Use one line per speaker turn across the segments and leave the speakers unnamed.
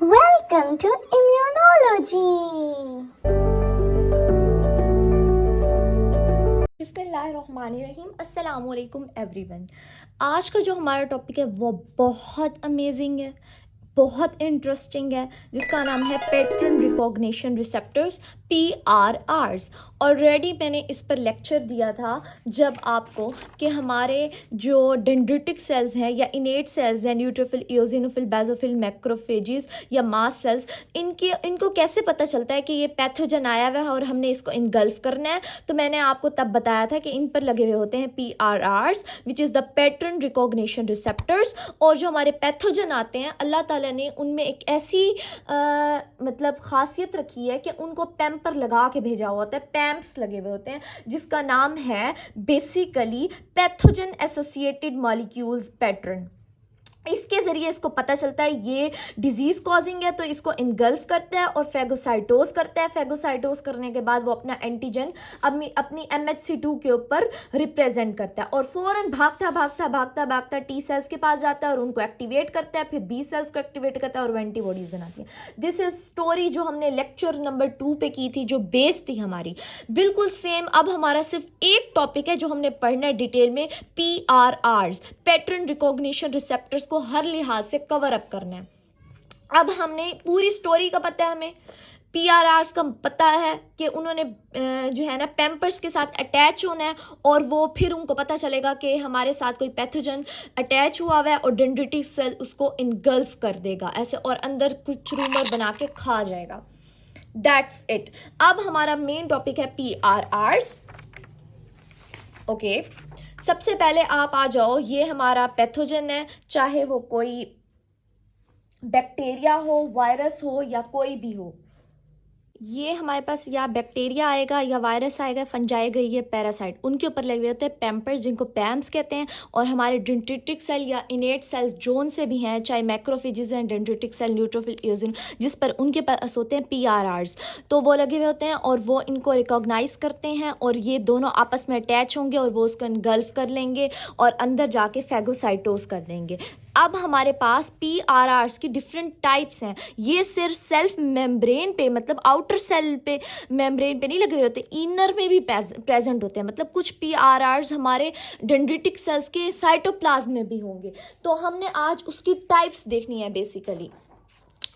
Welcome to Immunology.
बिस्मिल्लाहिर्रहमानिर्रहीम। अस्सलामुअलैकुम everyone. आज का जो हमारा टॉपिक है वो बहुत अमेजिंग है, बहुत इंटरेस्टिंग है, जिसका नाम है pattern recognition receptors PRRs। Already मैंने इस पर लेक्चर दिया था जब आपको कि हमारे जो डेंड्रिटिक सेल्स हैं या इनेट सेल्स हैं, न्यूट्रोफिल, इओसिनोफिल, बेसोफिल, मैक्रोफेजेस या मास्ट सेल्स, इनको कैसे पता चलता है कि ये पैथोजन आया हुआ है और हमने इसको इनगल्फ करना है। तो मैंने आपको तब बताया था कि इन पर लगे हुए होते हैं PRRs, which is the pattern recognition receptors. और जो हमारे पैथोजन आते हैं, अल्लाह ताला ने उनमें एक ऐसी मतलब खासियत रखी है कि उनको पैम्पर लगा के भेजा हुआ होता है, पैम्प्स लगे हुए होते हैं, जिसका नाम है basically pathogen associated molecules pattern. इसके ज़रिए इसको पता चलता है ये डिजीज़ कॉजिंग है, तो इसको इनगल्फ करता है और फेगोसाइटोस करता है। फेगोसाइटोस करने के बाद वो अपना एंटीजन अपनी MHC2 के ऊपर रिप्रेजेंट करता है और फ़ौरन भागता टी सेल्स के पास जाता है और उनको एक्टिवेट करता है, फिर B सेल्स को एक्टिवेट करता है और वो एंटीबॉडीज़ बनाती है। दिस इज स्टोरी जो हमने लेक्चर नंबर 2 पे की थी, जो बेस थी हमारी, बिल्कुल सेम। अब हमारा सिर्फ एक टॉपिक है जो हमने पढ़ना है डिटेल में, PRRs, पैटर्न रिकॉग्निशन रिसेप्टर्स को हर लिहाज से कवर अप करना है। अब हमने पूरी स्टोरी का पता है, हमें PRRs का पता है कि उन्होंने जो है ना पैम्पर्स के साथ अटैच होना है और वो फिर उनको पता चलेगा कि हमारे साथ कोई पैथोजन अटैच हुआ हुआ है और डेंड्रिटिक सेल उसको इनगल्फ कर देगा ऐसे और अंदर कुछ रूमर बना के खा जाएगा। That's it. अब हमारा मेन टॉपिक है PRRs। ओके, सबसे पहले आप आ जाओ, ये हमारा पैथोजन है, चाहे वो कोई बैक्टीरिया हो, वायरस हो या कोई भी हो। ये हमारे पास या बैक्टीरिया आएगा या वायरस आएगा, फंजाई गई है, पैरासाइट, उनके ऊपर लगे हुए होते हैं पैम्पर्स, जिनको पैम्स कहते हैं। और हमारे डेंड्रिटिक सेल या इनेट सेल्स जोन से भी हैं, चाहे मैक्रोफेजेस हैं, डेंड्रिटिक सेल, न्यूट्रोफिल, इओसिन, जिस पर उनके पास होते हैं PRRs, तो वो लगे हुए होते हैं और वो इनको रिकॉग्नाइज करते हैं और ये दोनों आपस में अटैच होंगे और वो उसको इनगल्फ कर लेंगे और अंदर जाके फेगोसाइटोस कर देंगे। अब हमारे पास PRRs की डिफरेंट टाइप्स हैं। ये सिर्फ सेल्फ मेम्ब्रेन पे, मतलब आउटर सेल पे, मेम्ब्रेन पे नहीं लगे हुए होते, इनर में भी प्रेजेंट होते हैं। मतलब कुछ PRRs हमारे डेंड्रिटिक सेल्स के साइटोप्लाज्म में भी होंगे। तो हमने आज उसकी टाइप्स देखनी है बेसिकली।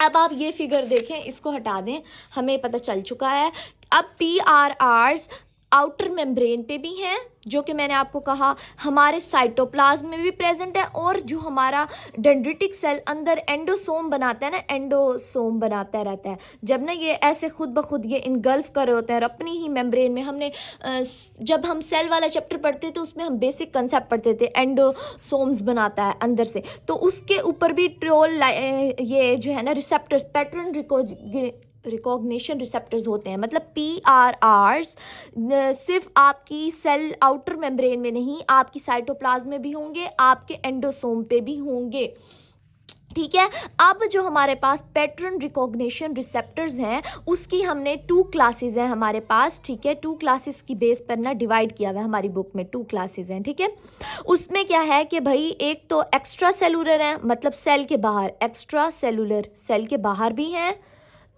अब आप ये फिगर देखें, इसको हटा दें, हमें पता चल चुका है। अब PRRs आउटर मेम्ब्रेन पे भी हैं, जो कि मैंने आपको कहा हमारे साइटोप्लाज्म में भी प्रेजेंट है, और जो हमारा डेंड्रिटिक सेल अंदर एंडोसोम बनाता है ना, एंडोसोम बनाता रहता है, जब ना ये ऐसे खुद ब खुद ये इनगल्फ कर रहे होते हैं और अपनी ही मेम्ब्रेन में। हमने जब हम सेल वाला चैप्टर पढ़ते तो उसमें हम बेसिक कंसेप्ट पढ़ते थे, एंडोसोम्स बनाता है अंदर से, तो उसके ऊपर भी ट्रोल ये जो है ना रिसेप्टर्स, पैटर्न रिकॉग्निशन रिसेप्टर्स होते हैं। मतलब PRRs सिर्फ आपकी सेल आउटर मेम्ब्रेन में नहीं, आपकी साइटोप्लाज्म में भी होंगे, आपके एंडोसोम पे भी होंगे। ठीक है। अब जो हमारे पास पैटर्न रिकॉग्निशन रिसेप्टर्स हैं, उसकी हमने 2 क्लासेस हैं हमारे पास। ठीक है, 2 क्लासेस की बेस पर ना डिवाइड किया हुआ है हमारी बुक में, 2 क्लासेस हैं। ठीक है, उसमें क्या है कि भाई एक तो एक्स्ट्रा सेलुलर है, मतलब सेल के बाहर, एक्स्ट्रा सेलुलर, सेल के बाहर भी हैं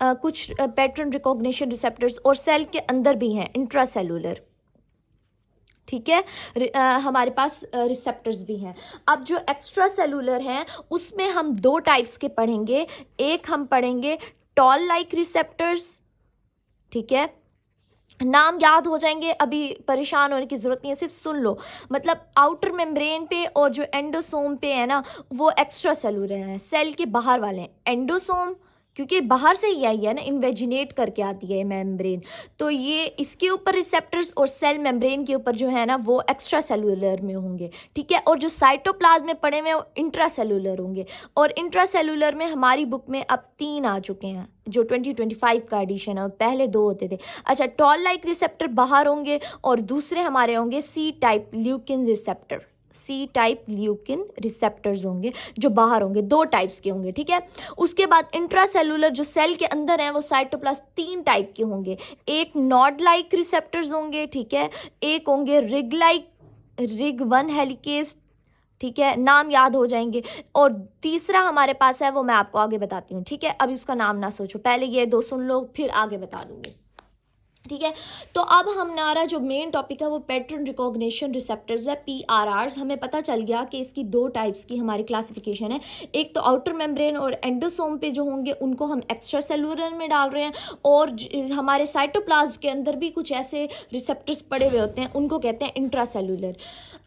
कुछ पैटर्न रिकॉग्निशन रिसेप्टर्स, और सेल के अंदर भी हैं इंट्रा सेलुलर। ठीक है, हमारे पास रिसेप्टर्स भी हैं। अब जो एक्स्ट्रा सेलुलर हैं उसमें हम 2 टाइप्स के पढ़ेंगे। एक हम पढ़ेंगे टॉल लाइक रिसेप्टर्स। ठीक है, नाम याद हो जाएंगे, अभी परेशान होने की ज़रूरत नहीं है, सिर्फ सुन लो। मतलब आउटर मेम्ब्रेन पे और जो एंडोसोम पे है ना, वो एक्स्ट्रा सेलुलर हैं, सेल के बाहर वाले हैं। एंडोसोम क्योंकि बाहर से ही आई है ना, इन्वेजिनेट करके आती है मेम्ब्रेन, तो ये इसके ऊपर रिसेप्टर्स और सेल मेम्ब्रेन के ऊपर जो है ना वो एक्स्ट्रा सेलुलर में होंगे। ठीक है, और जो साइटोप्लाज्म में पड़े हुए वो इंट्रा सेलुलर होंगे। और इंट्रा सेलुलर में हमारी बुक में अब 3 आ चुके हैं, जो 2025 का एडिशन है, और पहले 2 होते थे। अच्छा, टॉल लाइक रिसेप्टर बाहर होंगे और दूसरे हमारे होंगे C type lectin receptor. C type lectin receptors होंगे जो बाहर होंगे, 2 टाइप्स के होंगे। ठीक है, उसके बाद इंट्रासेलुलर जो सेल के अंदर हैं वो साइटोप्लाज्म 3 टाइप के होंगे। एक नॉड लाइक रिसेप्टर्स होंगे, ठीक है, एक होंगे रिग 1 हेलिकेज ठीक है, नाम याद हो जाएंगे। और तीसरा हमारे पास है, वो मैं आपको आगे बताती हूँ, ठीक है। अभी उसका नाम ना सोचो, पहले ये दो सुन लो, फिर आगे बता दूंगी, ठीक है। तो अब हमारा जो मेन टॉपिक है वो पैटर्न रिकॉग्निशन रिसेप्टर्स है, PRRs। हमें पता चल गया कि इसकी दो टाइप्स की हमारी क्लासिफिकेशन है। एक तो आउटर मेम्ब्रेन और एंडोसोम पे जो होंगे उनको हम एक्स्ट्रा सेलुलर में डाल रहे हैं, और हमारे साइटोप्लाज्म के अंदर भी कुछ ऐसे रिसेप्टर्स पड़े हुए होते हैं, उनको कहते हैं इंट्रासेलुलर।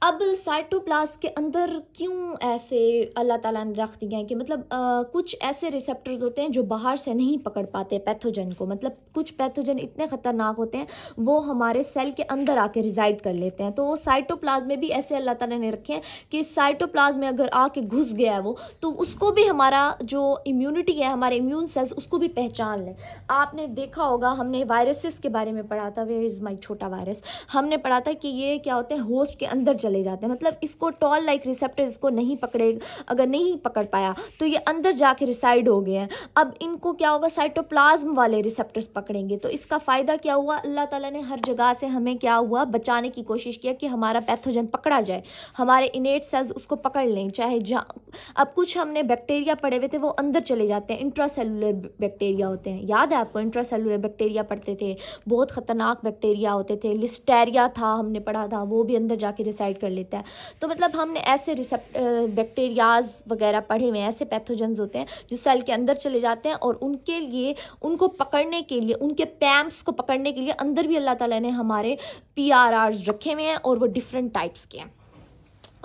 अब साइटोप्लाज्म के अंदर क्यों ऐसे अल्लाह ताला ने रख दिया है कि मतलब कुछ ऐसे रिसेप्टर्स होते हैं जो बाहर से नहीं पकड़ पाते पैथोजन को। मतलब कुछ पैथोजन इतने खतरनाक होते हैं वो हमारे सेल के अंदर आके रिजाइड कर लेते हैं। तो वो साइटोप्लाज्म में भी ऐसे अल्लाह ताला ने रखे हैं कि साइटोप्लाज्म में अगर आके घुस गया है वो, तो उसको भी हमारा जो इम्यूनिटी है, हमारे इम्यून सेल्स, उसको भी पहचान लें। आपने देखा होगा, हमने वायरसेस के बारे में पढ़ा था, वेयर इज़ माई छोटा वायरस। हमने पढ़ा था कि ये क्या होते हैं, होस्ट के अंदर चले जाते हैं। मतलब इसको टॉल लाइक रिसेप्टर इसको नहीं पकड़े, अगर नहीं पकड़ पाया तो ये अंदर जाके रिसाइड हो गए हैं। अब इनको क्या होगा, साइटोप्लाज्म वाले रिसेप्टर्स पकड़ेंगे। तो इसका फ़ायदा क्या हुआ, अल्लाह ताला ने हर जगह से हमें क्या हुआ, बचाने की कोशिश किया कि हमारा पैथोजन पकड़ा जाए, हमारे इनेट सेल्स उसको पकड़ लें, चाहे जहाँ। अब कुछ हमने बैक्टीरिया पढ़े हुए थे, वो अंदर चले जाते हैं, इंट्रासेलुलर बैक्टीरिया होते हैं। याद है आपको, इंट्रासेलुलर बैक्टीरिया पढ़ते थे, बहुत ख़तरनाक बैक्टीरिया होते थे। लिस्टेरिया था, हमने पढ़ा था, वो भी अंदर जाके रिसाइड कर लेता है। तो मतलब हमने ऐसे बैक्टीरियाज वगैरह पढ़े हुए हैं, ऐसे पैथोजन्स होते हैं जो सेल के अंदर चले जाते हैं, और उनके लिए, उनको पकड़ने के लिए, उनके पैम्प्स को पकड़ने के लिए अंदर भी अल्लाह ताला ने हमारे PRRs रखे हुए हैं, और वो डिफरेंट टाइप्स के हैं।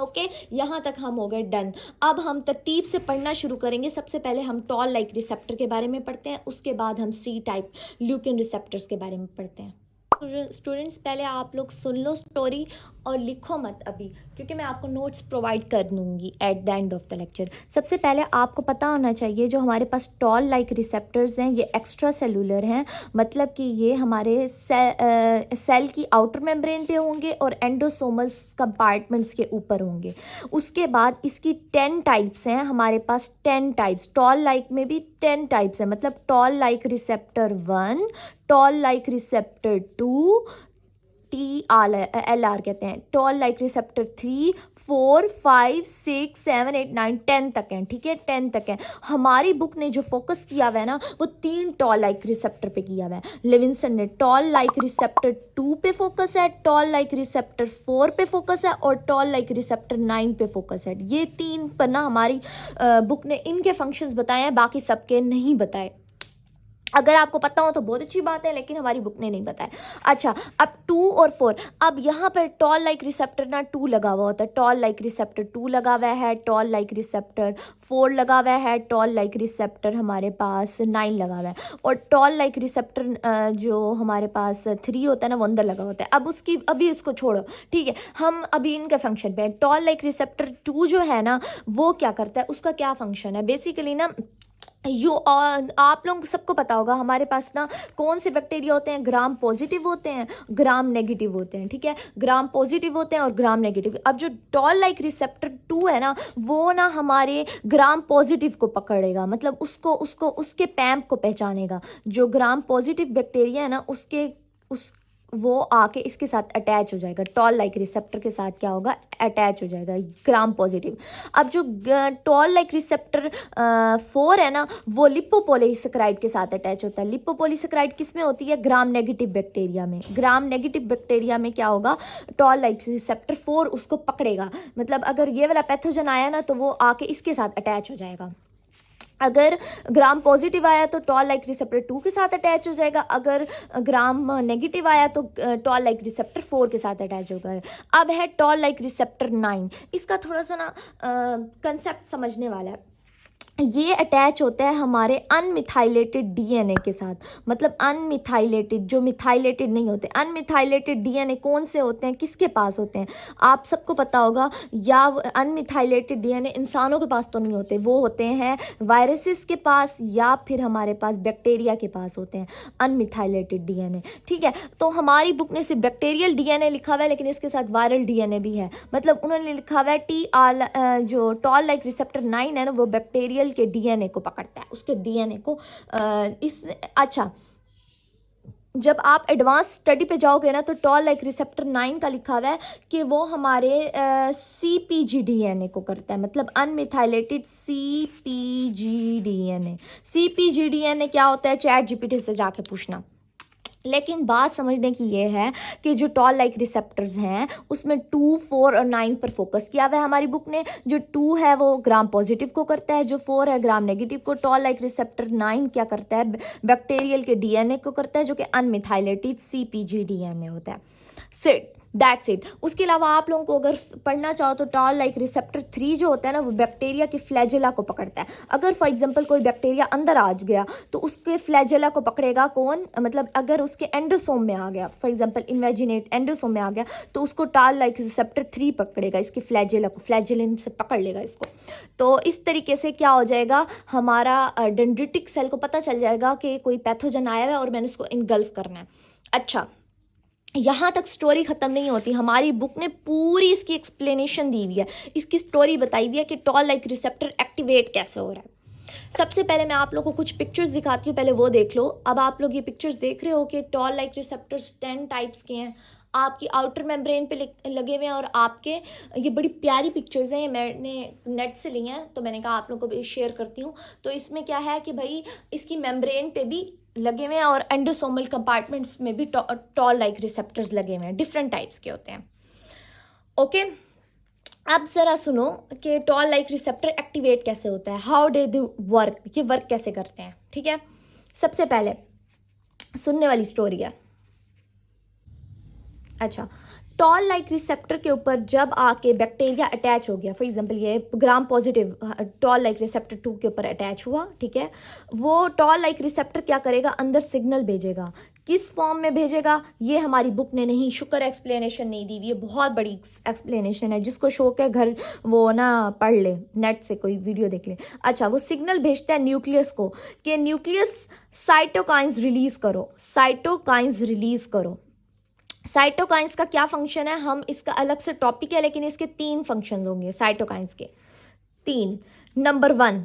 ओके, यहाँ तक हम हो गए डन। अब हम तरतीब से पढ़ना शुरू करेंगे। सबसे पहले हम टॉल लाइक रिसेप्टर के बारे में पढ़ते हैं, उसके बाद हम C टाइप ल्यूकिन रिसेप्टर्स के बारे में पढ़ते हैं। स्टूडेंट्स, पहले आप लोग सुन लो स्टोरी और लिखो मत अभी, क्योंकि मैं आपको नोट्स प्रोवाइड कर दूँगी at the end of the lecture. सबसे पहले आपको पता होना चाहिए जो हमारे पास टॉल लाइक रिसेप्टर्स हैं, ये एक्स्ट्रा सेलुलर हैं। मतलब कि ये हमारे सेल की आउटर मेम्ब्रेन पे होंगे और एंडोसोमल कंपार्टमेंट्स के ऊपर होंगे। उसके बाद इसकी 10 टाइप्स हैं हमारे पास, 10 टाइप्स। टॉल लाइक में भी 10 टाइप्स हैं, मतलब toll like receptor 1, toll like receptor 2, TLR कहते हैं, टॉल लाइक रिसेप्टर 3, 4, 5, 6, 7, 8, 9, 10 तक हैं, ठीक है, 10 तक है। हमारी बुक ने जो फोकस किया हुआ है ना, वो 3 टॉल लाइक रिसेप्टर पे किया हुआ है। लिविंसन ने टॉल लाइक रिसेप्टर 2 पे फोकस है, टॉल लाइक रिसेप्टर 4 पे फोकस है, और टॉल लाइक रिसेप्टर 9 पे फोकस है। ये 3 पर ना हमारी बुक ने इनके फंक्शंस बताए हैं, बाकी सबके नहीं बताए। अगर आपको पता हो तो बहुत अच्छी बात है, लेकिन हमारी बुक ने नहीं बताया। अच्छा, अब 2 और 4, अब यहाँ पर टॉल लाइक रिसेप्टर ना 2 लगा हुआ होता है, टॉल लाइक रिसेप्टर 2 लगा हुआ है, टॉल लाइक रिसेप्टर 4 लगा हुआ है, टॉल लाइक रिसेप्टर हमारे पास 9 लगा हुआ है, और टॉल लाइक रिसेप्टर जो हमारे पास 3 होता है ना, वो अंदर लगा होता है। अब उसकी अभी उसको छोड़ो, ठीक है, हम अभी इनके फंक्शन पे हैं। टॉल लाइक रिसेप्टर 2 जो है ना, वो क्या करता है, उसका क्या फंक्शन है, बेसिकली ना, आप लोगों को सबको पता होगा हमारे पास ना कौन से बैक्टीरिया होते हैं, ग्राम पॉजिटिव होते हैं, ग्राम नेगेटिव होते हैं, ठीक है, ग्राम पॉजिटिव होते हैं और ग्राम नेगेटिव। अब जो टॉल लाइक रिसेप्टर 2 है ना, वो ना हमारे ग्राम पॉजिटिव को पकड़ेगा, मतलब उसको उसके पैम्प को पहचानेगा। जो ग्राम पॉजिटिव बैक्टीरिया है ना, वो आके इसके साथ अटैच हो जाएगा, टॉल लाइक रिसेप्टर के साथ क्या होगा, अटैच हो जाएगा, ग्राम पॉजिटिव। अब जो टॉल लाइक रिसेप्टर 4 है ना, वो लिपोपॉलीसेकेराइड के साथ अटैच होता है। लिपोपॉलीसेकेराइड किस में होती है, ग्राम नेगेटिव बैक्टीरिया में। ग्राम नेगेटिव बैक्टीरिया में क्या होगा, टॉल लाइक रिसेप्टर 4 उसको पकड़ेगा। मतलब अगर ये वाला पैथोजन आया ना, तो वो आके इसके साथ अटैच हो जाएगा। अगर ग्राम पॉजिटिव आया तो टॉल लाइक रिसेप्टर 2 के साथ अटैच हो जाएगा, अगर ग्राम नेगेटिव आया तो टॉल लाइक रिसेप्टर 4 के साथ अटैच होगा। अब है टॉल लाइक रिसेप्टर 9, इसका थोड़ा सा ना कंसेप्ट समझने वाला है। ये अटैच होता है हमारे अनमिथाइलेटेड डीएनए के साथ। मतलब अनमिथाइलेटेड, जो मिथाइलेटेड नहीं होते, अनमिथाइलेटेड डीएनए कौन से होते हैं, किसके पास होते हैं, आप सबको पता होगा। या अनमिथाइलेटेड डीएनए इंसानों के पास तो नहीं होते, वो होते हैं वायरसेस के पास, या फिर हमारे पास बैक्टीरिया के पास होते हैं अनमिथाइलेटेड डीएनए, ठीक है। तो हमारी बुक ने सिर्फ बैक्टीरियल डीएनए लिखा हुआ है, लेकिन इसके साथ वायरल डीएनए भी है। मतलब उन्होंने लिखा हुआ है जो टॉल लाइक रिसेप्टर 9 है ना, वो बैक्टीरियल के डीएनए को पकड़ता है, उसके डीएनए को अच्छा, जब आप एडवांस स्टडी पे जाओगे ना तो टॉल लाइक रिसेप्टर 9 का लिखा हुआ है कि वो हमारे CpG DNA को करता है, मतलब अनमिथाइलेटेड CpG DNA। CpG DNA क्या होता है, चैट जीपीटी से जाके पूछना। लेकिन बात समझने की ये है कि जो टॉल लाइक रिसेप्टर्स हैं उसमें 2, 4 और 9 पर फोकस किया हुआ है हमारी बुक ने। जो 2 है वो ग्राम पॉजिटिव को करता है, जो 4 है ग्राम नेगेटिव को। टॉल लाइक रिसेप्टर 9 क्या करता है, बैक्टीरियल के डीएनए को करता है, जो कि अनमिथाइलेटेड CpG DNA होता है। Sit that's it. उसके अलावा आप लोगों को अगर पढ़ना चाहो तो टॉल लाइक रिसेप्टर 3 जो होता है ना वो बैक्टीरिया के फ्लैजेला को पकड़ता है। अगर फॉर एग्जांपल कोई बैक्टीरिया अंदर आ गया तो उसके फ्लैजेला को पकड़ेगा कौन, मतलब अगर उसके एंडोसोम में आ गया, फॉर एग्जांपल इन्वेजिनेट एंडोसोम में आ गया तो उसको टॉल लाइक रिसेप्टर 3 पकड़ेगा, इसके फ्लैजेला को, फ्लैजेलिन से पकड़ लेगा इसको। तो इस तरीके से क्या हो जाएगा, हमारा डेंड्रिटिक सेल को पता चल जाएगा कि कोई पैथोजन आया है और मैंने उसको इनगल्फ करना है। अच्छा, यहाँ तक स्टोरी ख़त्म नहीं होती, हमारी बुक ने पूरी इसकी एक्सप्लेनेशन दी हुई है, इसकी स्टोरी बताई हुई है कि टॉल लाइक रिसेप्टर एक्टिवेट कैसे हो रहा है। सबसे पहले मैं आप लोगों को कुछ पिक्चर्स दिखाती हूँ, पहले वो देख लो। अब आप लोग ये पिक्चर्स देख रहे हो कि टॉल लाइक रिसेप्टर्स 10 टाइप्स के हैं, आपकी आउटर मेम्ब्रेन पे लगे हुए हैं, और आपके ये बड़ी प्यारी पिक्चर्स हैं, ये मैंने नेट से ली हैं तो मैंने कहा आप लोगों को भी शेयर करती हूँ। तो इसमें क्या है कि भाई इसकी मेम्ब्रेन पे भी लगे हुए हैं और एंडोसोमल कंपार्टमेंट्स में भी टॉल लाइक रिसेप्टर्स लगे हुए हैं, डिफरेंट टाइप्स के होते हैं। ओके, अब ज़रा सुनो कि टॉल लाइक रिसेप्टर एक्टिवेट कैसे होता है, हाउ डे डू वर्क, ये वर्क कैसे करते हैं। ठीक है, सबसे पहले सुनने वाली स्टोरी है। अच्छा, टॉल लाइक रिसेप्टर के ऊपर जब आके बैक्टीरिया अटैच हो गया, फॉर एग्जांपल ये gram positive toll like receptor 2 के ऊपर अटैच हुआ, ठीक है, वो टॉल लाइक रिसेप्टर क्या करेगा, अंदर सिग्नल भेजेगा। किस फॉर्म में भेजेगा ये हमारी बुक ने नहीं, शुक्र एक्सप्लेनेशन नहीं दी हुई है, बहुत बड़ी एक्सप्लेनेशन है, जिसको शौक है घर वो ना पढ़ ले, नेट से कोई वीडियो देख ले। अच्छा, वो सिग्नल भेजता है न्यूक्लियस को कि न्यूक्लियस साइटोकाइंस रिलीज करो, साइटोकाइंस रिलीज करो। साइटोकाइंस का क्या फंक्शन है, हम इसका अलग से टॉपिक है, लेकिन इसके 3 फंक्शन होंगे साइटोकाइंस के, 3। Number 1,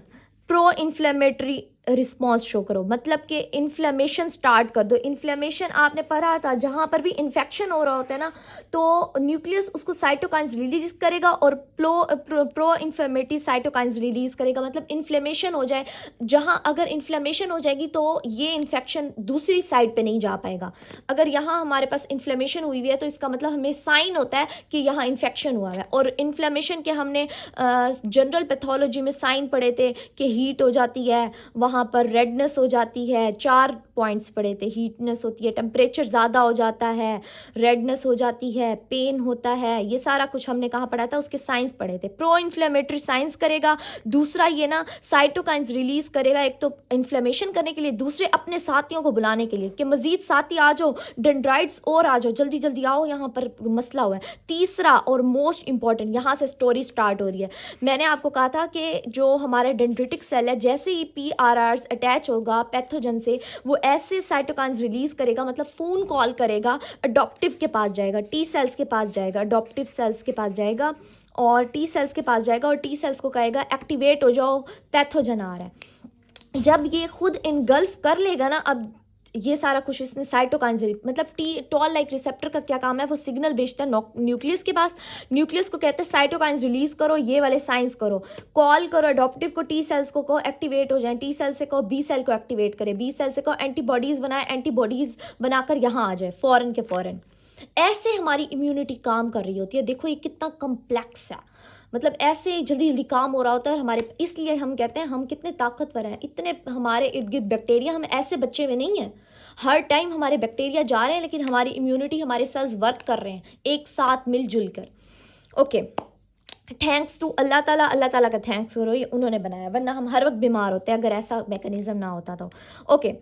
pro inflammatory response show करो, मतलब कि इन्फ्लेमेशन स्टार्ट कर दो। इन्फ्लेमेशन आपने पढ़ा था, जहाँ पर भी इन्फेक्शन हो रहा होता है ना तो न्यूक्लियस उसको साइटोकाइंस रिलीज करेगा और प्रो इन्फ्लेमेटरी साइटोकाइंस रिलीज करेगा, मतलब इन्फ्लेमेशन हो जाए। जहाँ अगर इन्फ्लेमेशन हो जाएगी तो ये इन्फेक्शन दूसरी साइड पे नहीं जा पाएगा। अगर यहाँ हमारे पास इन्फ्लेमेशन हुई है तो इसका मतलब हमें साइन होता है कि यहाँ इन्फेक्शन हुआ है। और इन्फ्लेमेशन के हमने जनरल पैथोलॉजी में साइन पढ़े थे कि हीट हो जाती है, वहाँ पर रेडनेस हो जाती है, 4 पॉइंट्स पढ़े थे, हीटनेस होती है, टेम्परेचर ज़्यादा हो जाता है, रेडनेस हो जाती है, पेन होता है, ये सारा कुछ हमने कहाँ पढ़ा था, उसके साइंस पढ़े थे। प्रो इन्फ्लेमेटरी साइंस करेगा, दूसरा ये ना साइटोकाइंस रिलीज करेगा, एक तो इन्फ्लेमेशन करने के लिए, दूसरे अपने साथियों को बुलाने के लिए कि मजीद साथी आ जाओ, डेंड्राइट्स और आ जाओ, जल्दी जल्दी आओ, यहाँ पर मसला हुआ है। तीसरा और मोस्ट इंपॉर्टेंट, यहाँ से स्टोरी स्टार्ट हो रही है। मैंने आपको कहा था कि जो हमारा डेंड्रिटिक सेल है, जैसे ही PRRs अटैच होगा पैथोजन से, वो ऐसे साइटोकाइंस रिलीज करेगा, मतलब फोन कॉल करेगा, अडॉप्टिव के पास जाएगा, T सेल्स के पास जाएगा, अडॉप्टिव सेल्स के पास जाएगा और T सेल्स के पास जाएगा और T सेल्स को कहेगा एक्टिवेट हो जाओ, पैथोजन आ रहा है। जब ये खुद इनगल्फ कर लेगा ना, अब ये सारा कुछ इसने साइटोकाइंस, मतलब टॉल लाइक रिसेप्टर का क्या काम है, वो सिग्नल भेजता है न्यूक्लियस के पास, न्यूक्लियस को कहते हैं साइटोकाइंस रिलीज करो, ये वाले साइंस करो, कॉल करो अडॉप्टिव को, T सेल्स को कहो एक्टिवेट हो जाए, T सेल से कहो B सेल को एक्टिवेट करे, B सेल से कहो एंटीबॉडीज बनाए, एंटीबॉडीज बनाकर यहाँ आ जाए फौरन के फौरन। ऐसे हमारी इम्यूनिटी काम कर रही होती है। देखो ये कितना कम्प्लेक्स है, मतलब ऐसे जल्दी जल्दी काम हो रहा होता है हमारे, इसलिए हम कहते हैं हम कितने ताकतवर हैं, इतने हमारे इर्द गिर्द बैक्टीरिया, हम ऐसे बच्चे में नहीं है, हर टाइम हमारे बैक्टीरिया जा रहे हैं लेकिन हमारी इम्यूनिटी, हमारे सेल्स वर्क कर रहे हैं एक साथ मिलजुल कर। ओके, थैंक्स टू अल्लाह ताला, अल्लाह ताला का थैंक्स करो, ये उन्होंने बनाया, वरना हम हर वक्त बीमार होते हैं अगर ऐसा मैकेनिज्म ना होता तो। ओके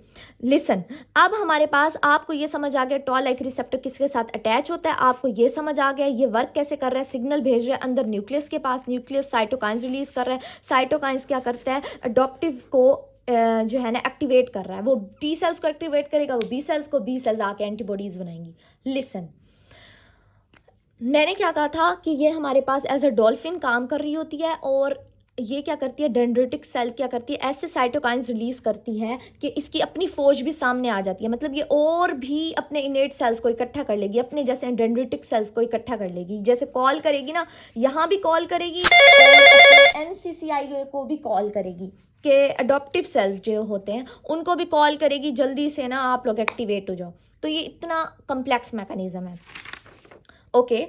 लिसन, अब हमारे पास आपको ये समझ आ गया टॉल लाइक रिसेप्टर किसके साथ अटैच होता है, आपको ये समझ आ गया ये वर्क कैसे कर रहा है, सिग्नल भेज रहा है अंदर न्यूक्लियस के पास, न्यूक्लियस साइटोकाइंस रिलीज कर रहा है, साइटोकाइंस क्या करता है, अडॉप्टिव को जो है ना एक्टिवेट कर रहा है, वो T सेल्स को एक्टिवेट करेगा, वो B सेल्स को, B सेल्स आके एंटीबॉडीज बनाएंगी। लिसन, मैंने क्या कहा था कि ये हमारे पास एज अ डॉल्फिन काम कर रही होती है और ये क्या करती है, डेंड्रिटिक सेल क्या करती है, ऐसे साइटोकाइंस रिलीज करती है कि इसकी अपनी फौज भी सामने आ जाती है। मतलब ये और भी अपने इनेट सेल्स को इकट्ठा कर लेगी, अपने जैसे डेंड्रिटिक सेल्स को इकट्ठा कर लेगी। जैसे कॉल करेगी ना, यहाँ भी कॉल करेगी और एनसीसीआई को भी कॉल करेगी कि अडॉप्टिव सेल्स जो होते हैं उनको भी कॉल करेगी, जल्दी से ना आप लोग एक्टिवेट हो जाओ। तो ये इतना कम्प्लेक्स मैकेनिज्म है। ओके,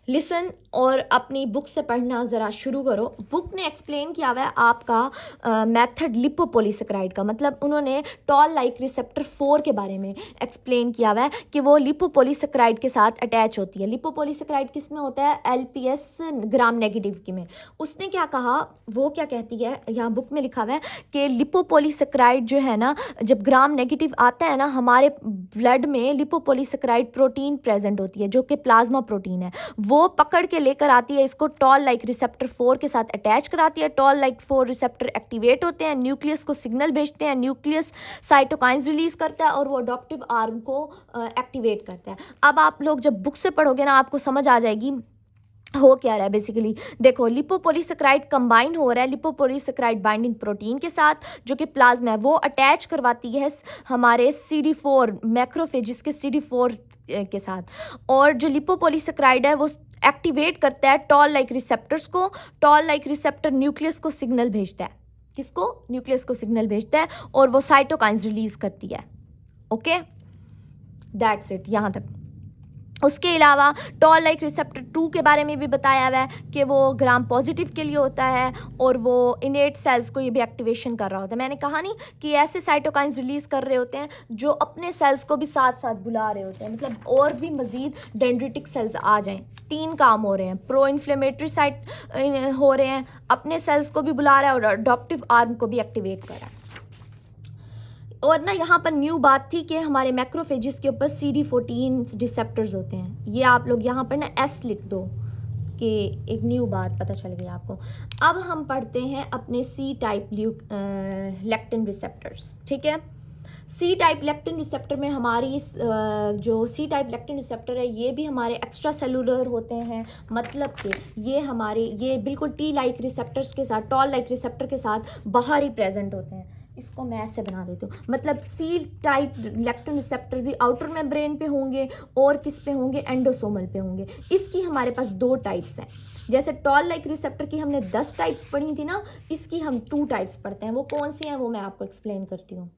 लिसन और अपनी बुक से पढ़ना ज़रा शुरू करो। बुक ने एक्सप्लेन किया हुआ है आपका मेथड लिपोपोलीसेक्राइड का, मतलब उन्होंने टॉल लाइक रिसेप्टर 4 के बारे में एक्सप्लेन किया हुआ है कि वो लिपोपोलीसेक्राइड के साथ अटैच होती है। लिपोपोलीसेक्राइड किस में होता है, एलपीएस ग्राम नेगेटिव की में। उसने क्या कहा, वो क्या कहती है, यहाँ बुक में लिखा हुआ है कि लिपोपोलीसेक्राइड जो है ना, जब ग्राम नेगेटिव आता है ना, हमारे ब्लड में लिपोपोलीसेक्राइड प्रोटीन प्रेजेंट होती है जो कि प्लाज्मा प्रोटीन है। वो पकड़ के लेकर आती है इसको, टॉल लाइक रिसेप्टर 4 के साथ अटैच कराती है। टॉल लाइक 4 रिसेप्टर एक्टिवेट होते हैं, न्यूक्लियस को सिग्नल भेजते हैं, न्यूक्लियस साइटोकाइंस रिलीज करता है और वो अडॉप्टिव आर्म को एक्टिवेट करता है। अब आप लोग जब बुक से पढ़ोगे ना, आपको समझ आ जाएगी हो क्या रहा है। बेसिकली देखो, लिपोपोलीसेक्राइड कंबाइन हो रहा है लिपोपोलीसेक्राइड बाइंडिंग प्रोटीन के साथ जो कि प्लाज्मा है, वो अटैच करवाती है हमारे CD4 मैक्रोफेजिस के CD4 के साथ। और जो लिपोपोलीसेक्राइड है वो एक्टिवेट करता है टॉल लाइक रिसेप्टर्स को। टॉल लाइक रिसेप्टर न्यूक्लियस को सिग्नल भेजता है, किसको, न्यूक्लियस को सिग्नल भेजता है और वो साइटोकाइंस रिलीज करती है। ओके, दैट्स इट यहाँ तक। उसके अलावा टॉल लाइक रिसेप्टर 2 के बारे में भी बताया हुआ है कि वो ग्राम पॉजिटिव के लिए होता है और वो इनेट सेल्स को ये भी एक्टिवेशन कर रहा होता है। मैंने कहा नहीं कि ऐसे साइटोकाइंस रिलीज कर रहे होते हैं जो अपने सेल्स को भी साथ साथ बुला रहे होते हैं, मतलब और भी मजीद डेंड्रिटिक सेल्स आ जाएं। 3 काम हो रहे हैं, प्रो इन्फ्लेमेटरी साइट हो रहे हैं, अपने सेल्स को भी बुला रहा है और अडॉप्टिव आर्म को भी एक्टिवेट कर रहा है। और ना यहाँ पर न्यू बात थी कि हमारे मैक्रोफेजिस के ऊपर CD14 रिसेप्टर्स होते हैं। ये आप लोग यहाँ पर ना S लिख दो कि एक न्यू बात पता चल गई आपको। अब हम पढ़ते हैं अपने C टाइप लेक्टिन रिसेप्टर्स, ठीक है। C टाइप लेक्टिन रिसेप्टर में हमारी जो C टाइप लेक्टिन रिसेप्टर है ये भी हमारे एक्स्ट्रा सेलुलर होते हैं, मतलब कि ये बिल्कुल T लाइक रिसेप्टर्स के साथ, टॉल लाइक रिसेप्टर के साथ बाहर ही प्रेजेंट होते हैं। इसको मैं ऐसे बना देती हूँ, मतलब C टाइप लेक्टिन रिसेप्टर भी आउटर मेम्ब्रेन पे होंगे और किस पे होंगे, एंडोसोमल पे होंगे। इसकी हमारे पास 2 टाइप्स हैं। जैसे टॉल लाइक रिसेप्टर की हमने 10 टाइप्स पढ़ी थी ना, इसकी हम 2 टाइप्स पढ़ते हैं। वो कौन सी हैं वो मैं आपको एक्सप्लेन करती हूँ।